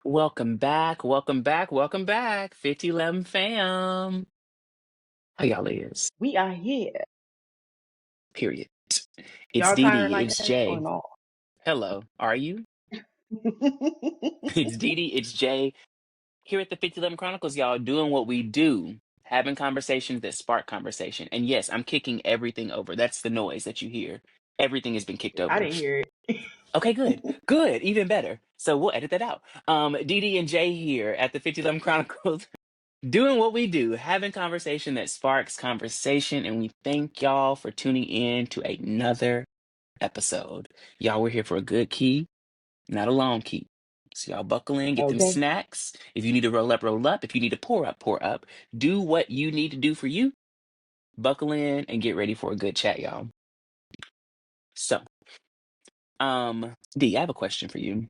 Welcome back, welcome back, welcome back, 5011 fam. How y'all is? We are here. Period. It's Y'all Dee tired Dee, like it's that or Jay. not? Hello, are you? It's Dee Dee, it's Jay. Here at the 5011 Chronicles, y'all, doing what we do, having conversations that spark conversation. And yes, I'm kicking everything over. That's the noise that you hear. Everything has been kicked I over. didn't hear it. Okay, good. Good. Even better. So we'll edit that out. Dee Dee and Jay here at the 5011 Chronicles. Doing what we do, having conversation that sparks conversation, and we thank y'all for tuning in to another episode. Y'all, we're here for a good key, not a long key. So y'all buckle in, get them Okay. snacks. If you need to roll up, roll up. If you need to pour up, pour up. Do what you need to do for you. Buckle in and get ready for a good chat, y'all. So, D, I have a question for you.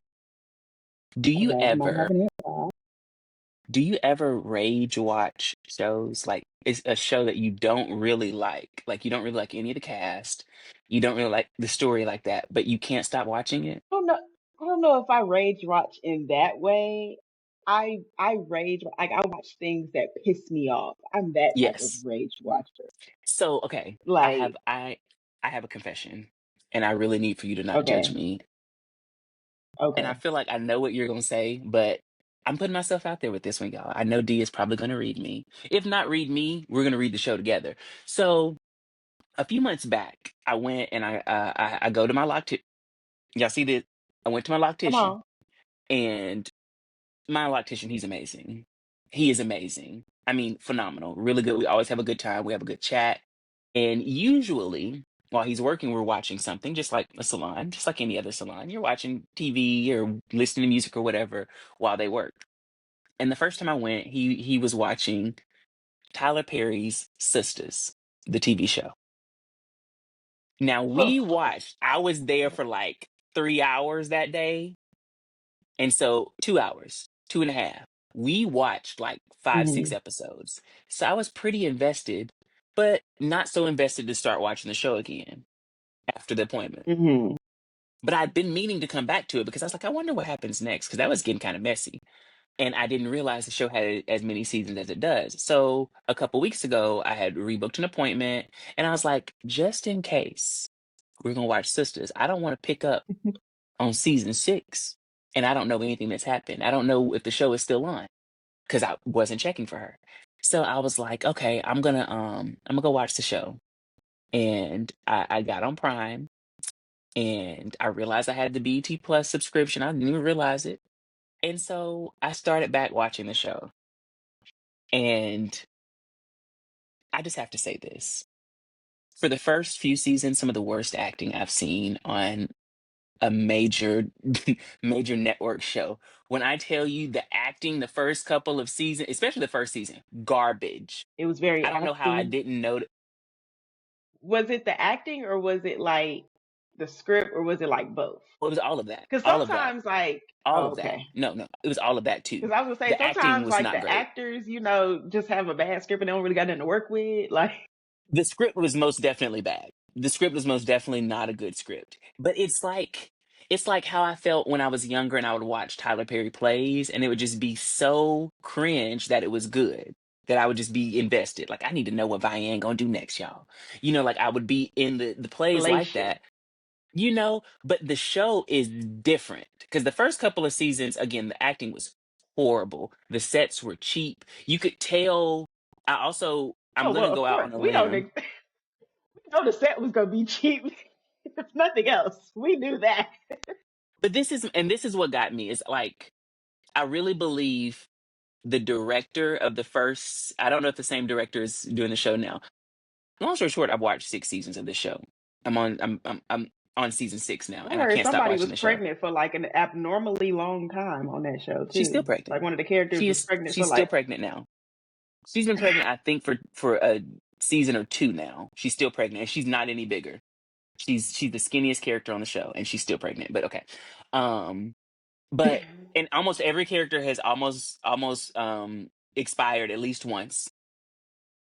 Do you Okay. I might ever have an answer. Do you ever rage watch shows? Like, it's a show that you don't really like. Like, you don't really like any of the cast. You don't really like the story like that, but you can't stop watching it? I don't know. I don't know if I rage watch in that way. I rage like I watch things that piss me off. I'm that type of Yes. rage watcher. So, okay, Like, I have a confession, and I really need for you to not judge okay, me. And I okay. feel like I know what you're gonna say, but I'm putting myself out there with this one, y'all. I know D is probably gonna read me. If not read me, we're gonna read the show together. So, a few months back, I went and I go to my lock. Y'all see this? I went to my Come loctician, on. and my loctician, he's amazing. He is amazing. I mean, phenomenal. Really good. We always have a good time. We have a good chat. And usually, while he's working, we're watching something, just like a salon, just like any other salon. You're watching TV or listening to music or whatever while they work. And the first time I went, he was watching Tyler Perry's Sisters, the TV show. Now we watched, I was there for like 3 hours that day. And so 2 hours, 2.5. We watched like five, six Hmm. episodes. So I was pretty invested, but not so invested to start watching the show again after the appointment. Hmm. But I'd been meaning to come back to it because I was like, I wonder what happens next, because that was getting kind of messy. And I didn't realize the show had as many seasons as it does. So a couple weeks ago, I had rebooked an appointment and I was like, just in case we're going to watch Sisters, I don't want to pick up on season 6 and I don't know anything that's happened. I don't know if the show is still on because I wasn't checking for her. So I was like, okay, I'm gonna go watch the show. And I got on Prime and I realized I had the BT Plus subscription. I didn't even realize it. And so I started back watching the show. And I just have to say this. For the first few seasons, some of the worst acting I've seen on a major major network show. When I tell you the acting the first couple of seasons, especially the first season, garbage. It was very I don't know how I acty. didn't know. Was it the acting or was it like the script or was it like both? Well, it was all of that. Because All of that. sometimes like, All oh, of that. okay. No, no. It was all of that too. Because I was gonna say The acting sometimes was like not the great. actors, just have a bad script and they don't really got nothing to work with. Like, The script was most definitely bad. The script was most definitely not a good script. But it's like how I felt when I was younger and I would watch Tyler Perry plays and it would just be so cringe that it was good. That I would just be invested. Like I need to know what Vianne gonna do next, y'all. Like I would be in the plays like relation. that, but the show is different. Because the first couple of seasons, again, the acting was horrible. The sets were cheap. You could tell. I'm Oh well, gonna of go out course on a we know limb. we know the set was gonna be cheap. If nothing else, we knew that. But this is what got me is like I really believe the director of the first. I don't know if the same director is doing the show now. Long story short, I've watched 6 seasons of this show. I'm on season 6 now, I and I heard can't stop somebody watching was the show. pregnant for like an abnormally long time on that show She's still too. pregnant. Like one of the characters She was is. pregnant for She's still like. pregnant now. She's been pregnant, I think, for a season or two now. She's still pregnant, and she's not any bigger. She's the skinniest character on the show, and she's still pregnant. But okay, um, but and almost every character has almost expired at least once.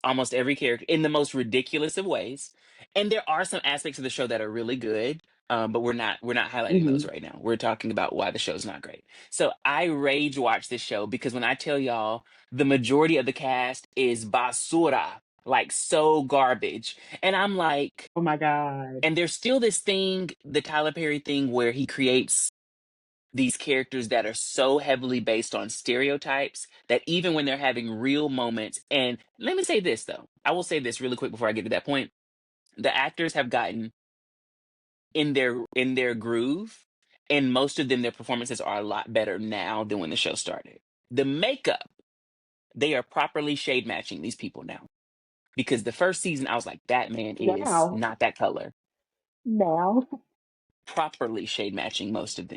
Almost every character in the most ridiculous of ways, and there are some aspects of the show that are really good. but we're not highlighting those Hmm. right now. We're talking about why the show's not great. So I rage watch this show because when I tell y'all the majority of the cast is basura, like so garbage, and I'm like, Oh my God. and there's still this thing, the Tyler Perry thing, where he creates these characters that are so heavily based on stereotypes that even when they're having real moments, and let me say this though, I will say this really quick before I get to that point. The actors have gotten in their groove, and most of them, their performances are a lot better now than when the show started. The makeup, they are properly shade matching these people now, because the first season I was like, that man is Now, not that color. now. Properly shade matching most of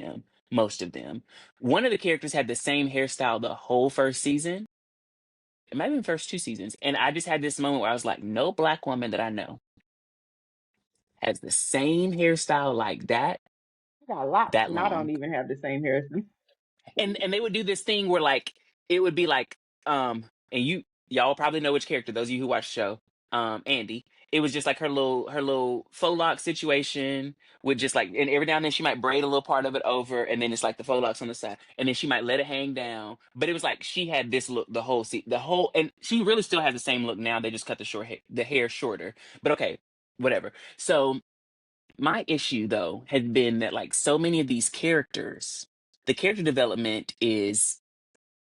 them. One of the characters had the same hairstyle the whole first season. It might have been first two seasons, and I just had this moment where I was like, no black woman that I know has the same hairstyle like that I got locks, that and I long. don't even have the same hair as them. And they would do this thing where like it would be like and y'all probably know which character, those of you who watch the show, Andy. It was just like her little faux lock situation with just like, and every now and then she might braid a little part of it over, and then it's like the faux locks on the side, and then she might let it hang down. But it was like she had this look the whole, and she really still has the same look now. They just cut the hair shorter. But okay, whatever. So my issue though had been that like so many of these characters, the character development is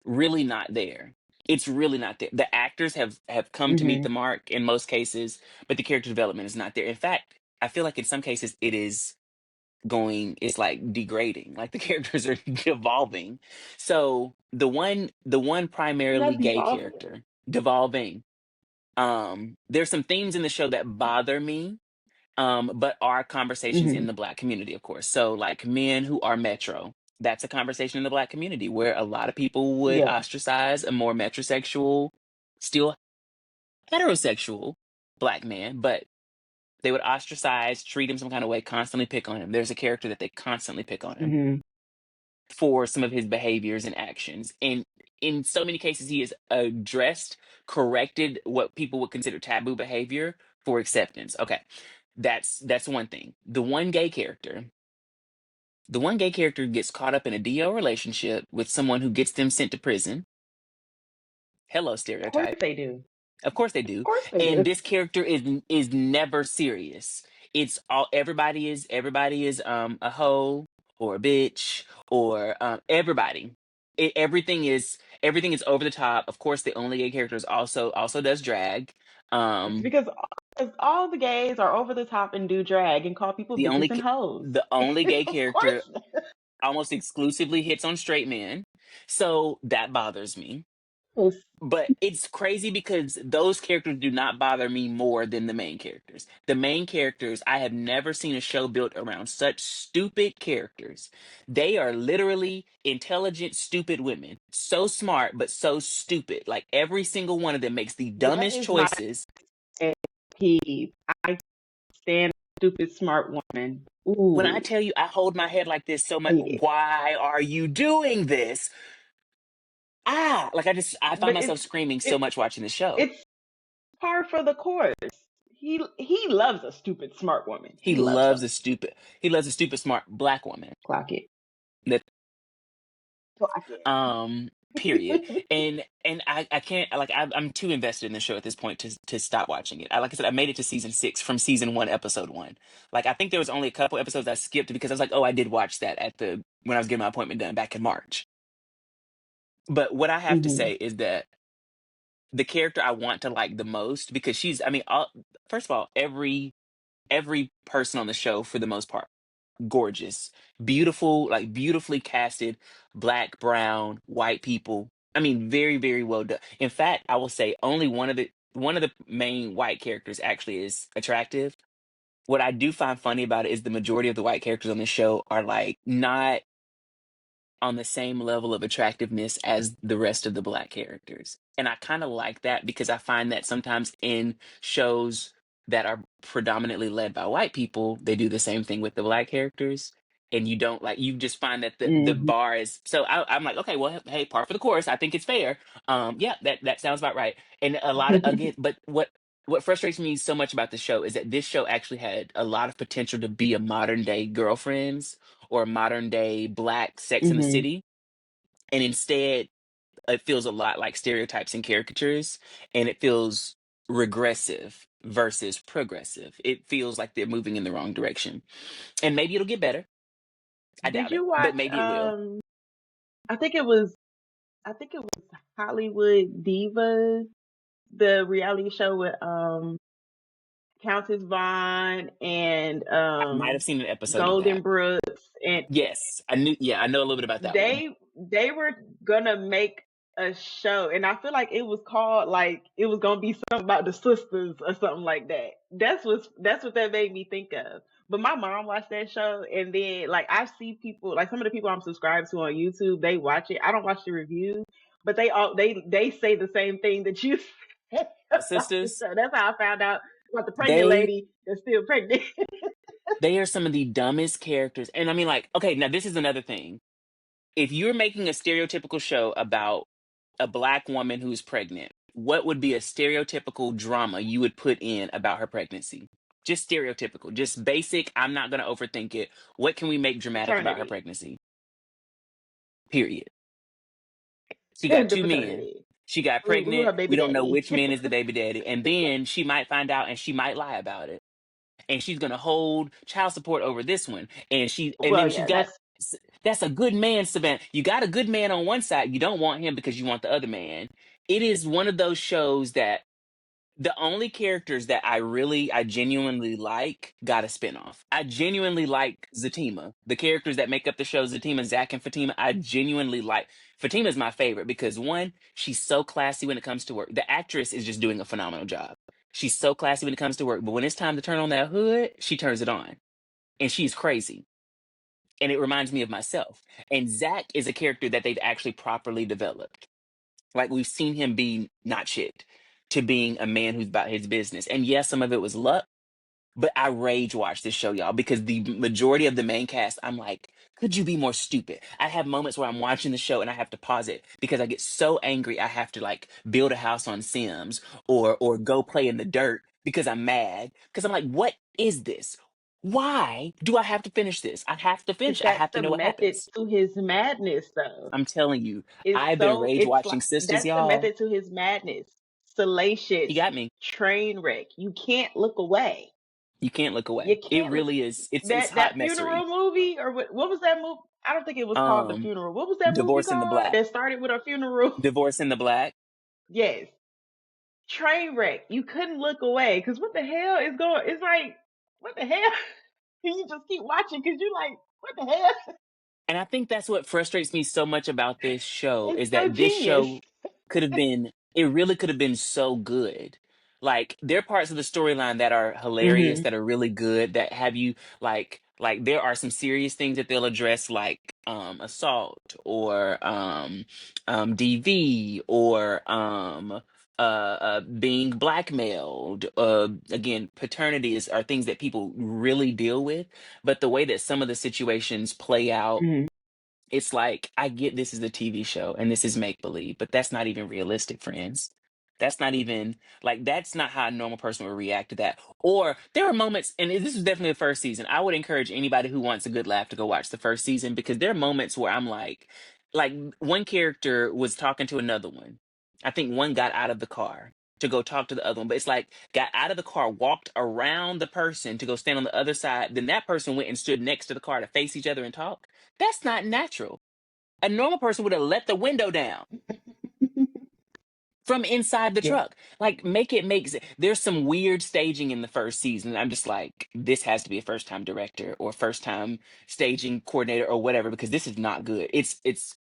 really not there. It's really not there. The actors have come to meet Hmm. the mark in most cases, but the character development is not there. In fact, I feel like in some cases it's like degrading. Like the characters are devolving. So the one Is primarily that gay devolving? character, devolving. There's some themes in the show that bother me, but are conversations in Hmm. the black community, of course. So, like men who are metro, that's a conversation in the black community where a lot of people would Yeah. ostracize a more metrosexual, still heterosexual black man, but they would ostracize, treat him some kind of way, constantly pick on him. There's a character that they constantly pick on him Hmm. for some of his behaviors and actions. And in so many cases, he has addressed, corrected what people would consider taboo behavior for acceptance. Okay, that's one thing. The one gay character gets caught up in a DL relationship with someone who gets them sent to prison. Hello, Of course stereotype. they do. Of course they Of do. course they And do. this character is never serious. It's all everybody is a hoe or a bitch or everybody. Everything is over the top. Of course, the only gay character is also does drag. It's Um, because all the gays are over the top and do drag and call people the only bitches and ca- hoes. the only gay Of course. character almost exclusively hits on straight men. So that bothers me. Yes. But it's crazy because those characters do not bother me more than the main characters. The main characters, I have never seen a show built around such stupid characters. They are literally intelligent, stupid women. So smart, but so stupid. Like every single one of them makes the That dumbest is my choices. pet peeve. I stand stupid smart woman. When I Ooh, tell you, I hold my head like this so much. hate it. Why are you doing this? Like I find But myself screaming so it much watching the show. it's par for the course. He loves a stupid smart woman. He He loves loves them. a stupid smart black woman. Clock it. That Clock period. it. And I can't, like I'm too invested in the show at this point to stop watching it. Like I said, I made it to season 6 from season 1, episode 1. Like I think there was only a couple episodes I skipped because I was like, oh, I did watch that at the when I was getting my appointment done back in March. But what I have to Hmm. say is that the character I want to like the most, because she's, I mean, first of all, every person on the show for the most part gorgeous, beautiful, like beautifully casted, black, brown, white people. I mean, very, very well done. In fact, I will say only one of the main white characters actually is attractive. What I do find funny about it is the majority of the white characters on the show are like not on the same level of attractiveness as the rest of the black characters. And I kind of like that because I find that sometimes in shows that are predominantly led by white people, they do the same thing with the black characters. And you don't like, you just find that the Hmm. bar is, so I'm like, okay, well, hey, par for the course. I think it's fair. Yeah, that sounds about right. And a lot of, again, but what what frustrates me so much about the show is that this show actually had a lot of potential to be a modern day Girlfriends or a modern day Black Sex in the Hmm. City, and instead it feels a lot like stereotypes and caricatures, and it feels regressive versus progressive. It feels like they're moving in the wrong direction, and maybe it'll get better. I Did doubt it, you but watch? maybe it will. I think it was. I think it was Hollywood Divas, the reality show with Countess Vaughn and I might have seen an episode of Golden that. Brooks, and Yes, I knew. Yeah, I know a little bit about that one. they were gonna make a show, and I feel like it was called like it was gonna be something about the sisters or something like that. That's what that made me think of. But my mom watched that show, and then like I see people like some of the people I'm subscribed to on YouTube, they watch it. I don't watch the reviews, but they say the same thing that you say about the Sisters, show. That's how I found out about the pregnant they lady that's still pregnant. they are some of the dumbest characters, and I mean, like, okay, now this is another thing. If you're making a stereotypical show about a Black woman who's pregnant, what would be a stereotypical drama you would put in about her pregnancy? Just stereotypical, just basic. I'm not going to overthink it. What can we make dramatic about her Paternity. pregnancy? Period. She got The two men. paternity. She got Who pregnant. her baby We don't know daddy. which man is the baby daddy. And then she might find out and she might lie about it. And she's gonna hold child support over this one. And Well, then she's yeah, got that's that's a good man, Savannah. You got a good man on one side, you don't want him because you want the other man. It is one of those shows that the only characters that I genuinely like got a spinoff. I genuinely like Zatima. The characters that make up the show, Zatima, Zach, and Fatima, I genuinely like. Fatima's my favorite because one, she's so classy when it comes to work. The actress is just doing a phenomenal job. She's so classy when it comes to work, but when it's time to turn on that hood, she turns it on. And she's crazy. And it reminds me of myself. And Zach is a character that they've actually properly developed. Like we've seen him be not shit to being a man who's about his business. And yes, some of it was luck, but I rage watch this show, y'all, because the majority of the main cast, I'm like, could you be more stupid? I have moments where I'm watching the show and I have to pause it because I get so angry I have to like build a house on Sims or go play in the dirt because I'm mad. Because I'm like, what is this? Why do I have to finish this? I have to because finish. I that's have to the know what method happens. to his madness, though. I'm telling you, It's I've been so rage it's like watching Sisters, that's the y'all. method to his madness. Salacious, He got me. train wreck. You can't look away. You can't look You away. It can't look. really is. It's hot That messery. funeral movie or what was that movie? I don't think it was called The Um, Funeral. What was that movie Divorce in the called Black. that started with a funeral? Divorce in the Black. Yes, train wreck. You couldn't look away because what the hell is going? It's like what the hell? And you just keep watching because you're like, what the hell? And I think that's what frustrates me so much about this show It's is so that this genius. show could have been, it really could have been so good. Like there are parts of the storyline that are hilarious, Hmm. that are really good, that have you like there are some serious things that they'll address like assault or DV or being blackmailed. Again, paternity are things that people really deal with, but the way that some of the situations play out, Hmm. it's like, I get this is a TV show and this is make believe, but that's not even realistic, friends. That's not even like that's not how a normal person would react to that. Or there are moments, and this is definitely the first season. I would encourage anybody who wants a good laugh to go watch the first season because there are moments where I'm like one character was talking to another one. I think one got out of the car to go talk to the other one, but it's like got out of the car, walked around the person to go stand on the other side. Then that person went and stood next to the car to face each other and talk. That's not natural. A normal person would have let the window down from inside the Yeah. truck. Like, make it make sense. There's some weird staging in the first season. I'm just like, this has to be a first time director or first time staging coordinator or whatever because this is not good. It's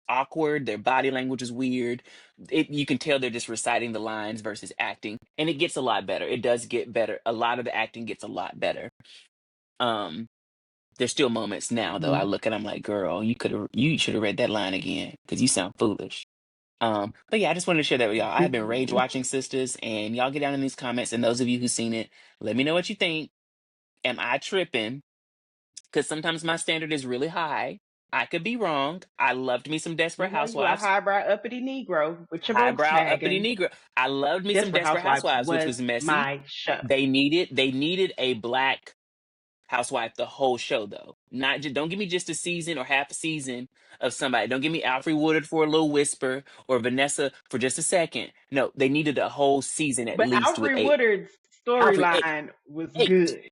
awkward. Their body language is weird. You can tell they're just reciting the lines versus acting, and it gets a lot better. It does get better. A lot of the acting gets a lot better. Um, there's still moments now though. I Hmm. look and I'm like, girl, you should have read that line again because you sound foolish. But yeah, I just wanted to share that with y'all. I have been rage watching Sisters, and y'all get down in these comments. And those of you who've seen it, let me know what you think. Am I tripping? Because sometimes my standard is really high. I could be wrong. I loved me some Desperate You know you a Housewives. highbrow uppity Negro with your Highbrow uppity Volkswagen. Negro. I loved me some Desperate Desperate Housewives Housewives, which was was messy. my show. They needed a black housewife the whole show though. Not just don't give me just a season or half a season of somebody. Don't give me Alfre Woodard for a little whisper or Vanessa for just a second. No, they needed a whole season at But least with Alfre eight. Woodard's Alfre eight, storyline was eight, good.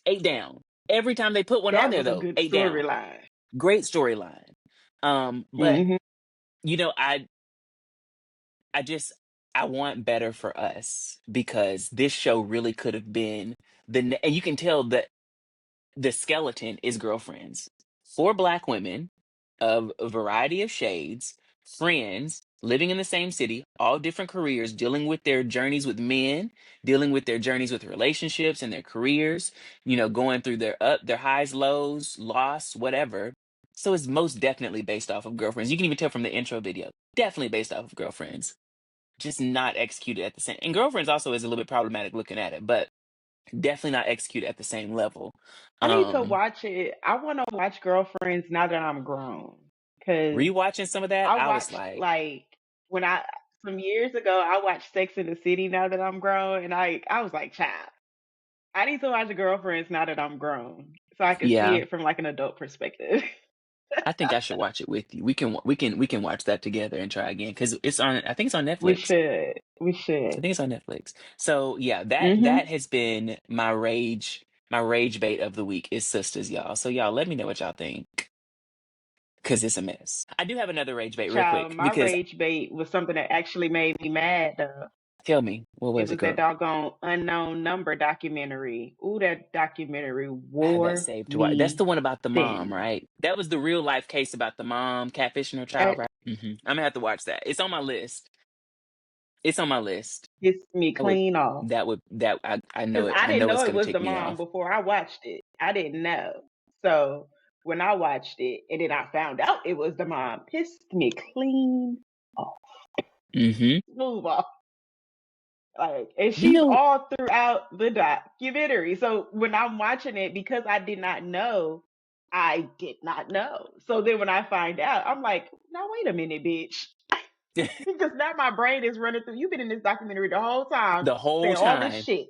eight down. Every time they put one on That there was a though, good eight down. storyline. Great storyline. But Hmm. you know, I just I want better for us because this show really could have been and you can tell that the skeleton is girlfriends. Four black women of a variety of shades, friends, living in the same city, all different careers, dealing with their journeys with men, dealing with their journeys with relationships and their careers, going through their highs, lows, loss, whatever. So it's most definitely based off of girlfriends. You can even tell from the intro video. Definitely based off of girlfriends. Just not executed at the same. And girlfriends also is a little bit problematic looking at it, but definitely not executed at the same level. I need to Um, watch it. I want to watch Girlfriends now that I'm grown. Because Rewatching some of that, I I was watched, like, like, when some years ago, I watched Sex in the City now that I'm grown. And I was like, child, I need to watch Girlfriends now that I'm grown. So I can see yeah, it from like an adult perspective. I think I should watch it with you. We can watch that together and try again because it's on. I think it's on We Netflix. should. We I should. think it's on Netflix. So yeah, that Hmm. has been my rage bait of the week is Sisters, y'all. So y'all, let me know what y'all think because it's a mess. I do have another rage bait real Child, quick my because rage bait was something that actually made me mad, though. tell me what It was it, was that girl? doggone Unknown Number documentary. Ooh, that documentary I have that wore saved to watch. That's me the one about the mom, thin. right? That was the real life case about the mom catfishing her child, That right? I'm gonna have to watch that. It's on my list. It's on my list. pissed me That would clean off. I know Because it. I I didn't know know it's it gonna was tick the me mom off. before I watched it. I didn't know. So when I watched it and then I found out it was the mom, pissed me clean off. hmm Move off. Like, and You she's know, all throughout the documentary. So when I'm watching it, because I did not know, I did not know. So then when I find out, I'm like, now wait a minute, bitch. Because now my brain is running through. You've been in this documentary the whole time the whole saying all this time shit.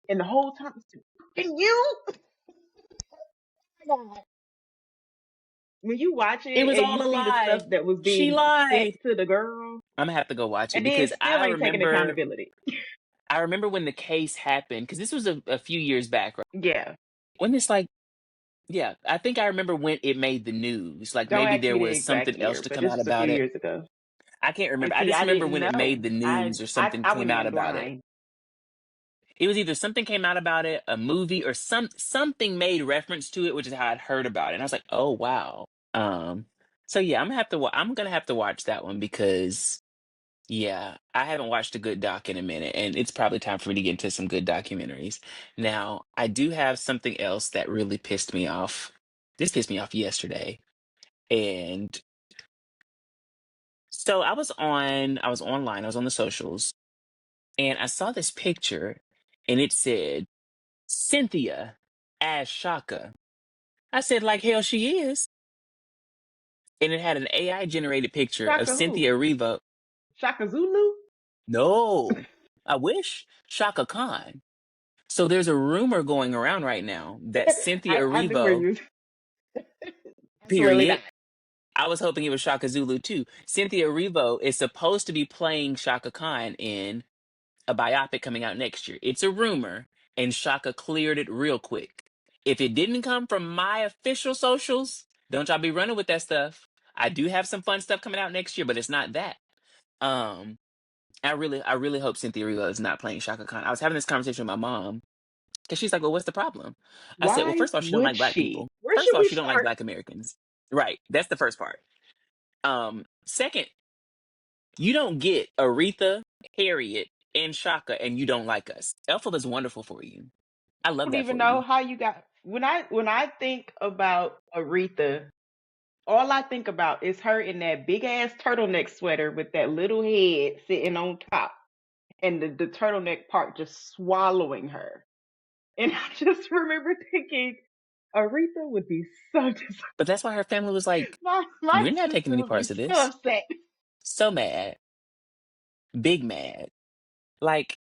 And the whole time, and you, when you watch it it was and you all a see the stuff lie. that was She being said lied. to the girl, I'm gonna have to go watch it and then because still ain't taking accountability. I remember when the case happened because this was a few years back, right? Yeah. When it's like, yeah, I think I remember when it made the news. Like Don't maybe ask there me the was exact something else year, to but come this out was a few about it. years ago. I can't And remember. I see, just I remember didn't when it made know. the news or something I came went out in about it. blind. It was either something came out about it, a movie, or something made reference to it, which is how I'd heard about it. And I was like, oh wow. So yeah, I'm gonna have to watch that one because yeah, I haven't watched a good doc in a minute, and it's probably time for me to get into some good documentaries. Now, I do have something else that really pissed me off. This pissed me off yesterday. And so I was online, I was on the socials, and I saw this picture and it said Cynthia as Shaka. I said, like hell she is. And it had an AI generated picture of Shaka who? Cynthia Erivo. Shaka Zulu? No, I wish Shaka Khan. So there's a rumor going around right now that Cynthia I knew where Erivo, you. Absolutely not. period. I was hoping it was Shaka Zulu too. Cynthia Erivo is supposed to be playing Shaka Khan in a biopic coming out next year. It's a rumor, and Shaka cleared it real quick. If it didn't come from my official socials, don't y'all be running with that stuff. I do have some fun stuff coming out next year, but it's not that. Um, I really hope Cynthia Erivo is not playing Shaka Khan. I was having this conversation with my mom because she's like, "Well, what's the problem?" I said, "Well, Why first of all, she don't would like black she? people. Where First of should all, we she don't like start? black Americans. Right. That's the first part. Second, you don't get Aretha, Harriet, and Shaka, and you don't like us. Elfa is wonderful for you. I I love don't that even for know you. how you got. When I think about Aretha, all I think about is her in that big ass turtleneck sweater with that little head sitting on top, and the turtleneck part just swallowing her. And I just remember thinking, Aretha would be so But that's why her family was like, my we're not taking sister any would be parts of so this. upset. So mad. Big mad. Like,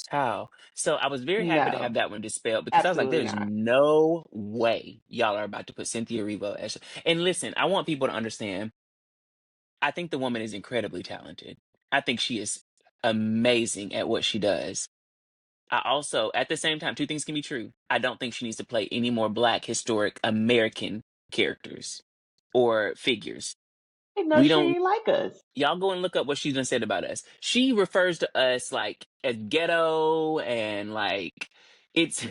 how? So I was very happy to have No, that one dispelled because I was like, absolutely there's not. no way y'all are about to put Cynthia Erivo as. And listen, I want people to understand. I think the woman is incredibly talented. I think she is amazing at what she does. I also, at the same time, two things can be true. I don't think she needs to play any more Black historic American characters or figures. I know We she don't. ain't like us. Y'all go and look up what she's been said about us. She refers to us like as ghetto and like it's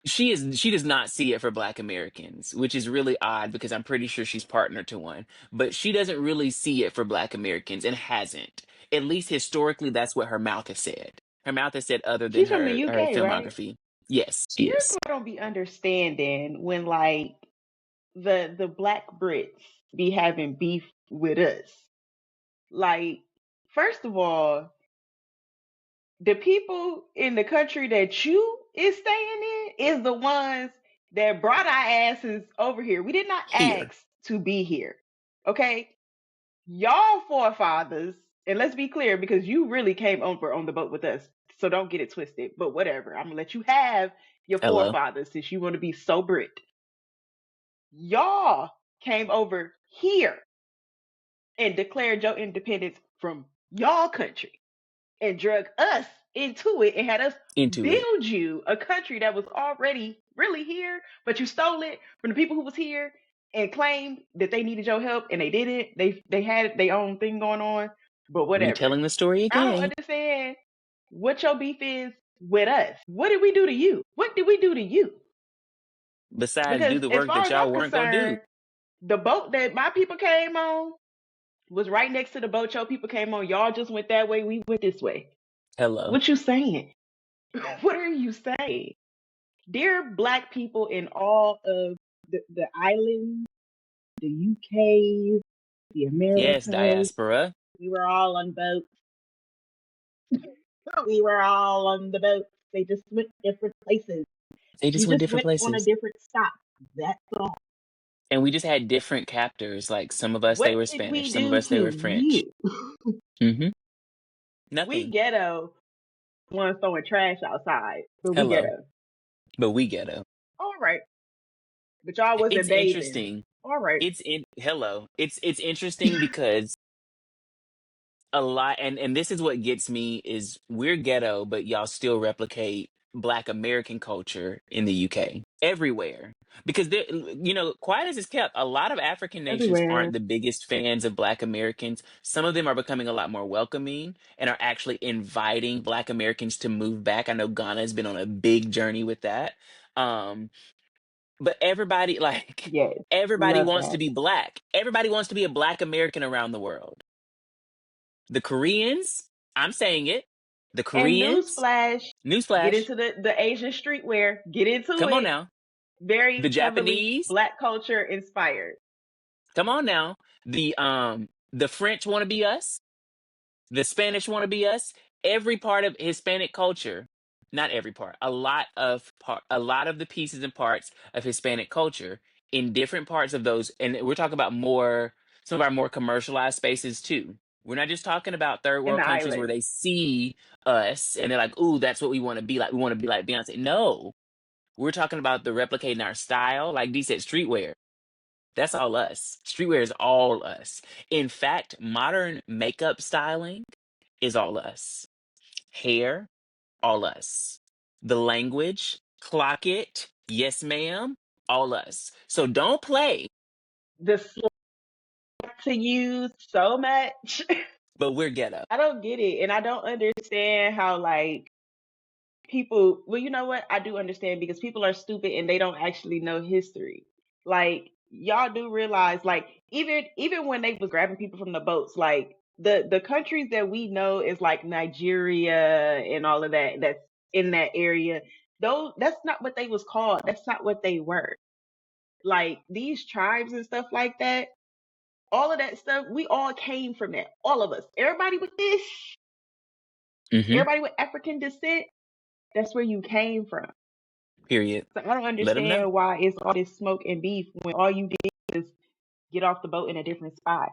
she does not see it for Black Americans, which is really odd because I'm pretty sure she's partner to one, but she doesn't really see it for Black Americans and hasn't. At least historically, that's what her mouth has said. Her mouth has said other than She's from the her UK, right? filmography. Yes, she Here's is. what I don't be understanding when like the black Brits be having beef with us. Like, first of all, the people in the country that you is staying in is the ones that brought our asses over here. We did not Here. ask to be here. Okay? Y'all forefathers, and let's be clear because you really came over on the boat with us. So don't get it twisted. But whatever. I'm gonna let you have your Hello. forefathers since you want to be so Brit. Y'all came over here and declared your independence from y'all country and drug us into it and had us Into it. build you a country that was already really here, but you stole it from the people who was here and claimed that they needed your help and they didn't. They had their own thing going on, but whatever. Retelling the story I don't again. understand what your beef is with us. What did we do to you? What did we do to you? Besides, Because do the as work far that as y'all I'm weren't gonna do. concerned, the boat that my people came on was right next to the boat your people came on. Y'all just went that way, we went this way. Hello. What you saying? What are you saying? Dear black people in all of the islands, the UK, the Yes, Americas, diaspora. we were all on boats. We were all on the boat. They just went different places. They We just went just different went on a places. different stop. That's all. And we just had different captors. Like some of us, What they were did Spanish. we Some of do us, they to were French. you? Hmm. We Nothing. ghetto ones throwing trash outside, but we Hello. ghetto. But we ghetto. All right. But y'all It's wasn't bathing. interesting. All right. Hello. It's interesting because a lot and this is what gets me is we're ghetto, but y'all still replicate Black American culture in the UK everywhere. Because there, quiet as it's kept, a lot of African nations Everywhere. aren't the biggest fans of Black Americans. Some of them are becoming a lot more welcoming and are actually inviting Black Americans to move back. I know Ghana has been on a big journey with that. Um, but everybody like Yes. everybody Love wants to that. be Black. Everybody wants to be a Black American around the world. The Koreans, I'm saying it. The And Koreans, newsflash, get newsflash, into the Asian streetwear. Get into come on it. now. The Very heavily Japanese, black culture inspired. come on now. The French want to be us. The Spanish want to be us. Every part of Hispanic culture, not every part, a lot of the pieces and parts of Hispanic culture in different parts of those, and we're talking about some of our more commercialized spaces too. We're not just talking about third In world the countries where island. they see us and they're like, "Ooh, that's what we want to be like. We want to be like Beyonce." No, we're talking about the replicating our style, like D said, streetwear. That's all us. Streetwear is all us. In fact, modern makeup styling is all us. Hair, all us. The language, clock it, yes ma'am, all us. So don't play, The slang to use so much. but we're ghetto. I don't get it. And I don't understand how like people, well, you know what? I do understand because people are stupid and they don't actually know history. Like y'all do realize, like even when they was grabbing people from the boats, like the countries that we know is like Nigeria and all of that. That's in that area. Those that's not what they was called. That's not what they were. Like these tribes and stuff like that. All of that stuff, we all came from that. All of us. Everybody with this, Hmm. everybody with African descent, that's where you came from. Period. So I don't Let them know. understand why it's all this smoke and beef when all you did is get off the boat in a different spot.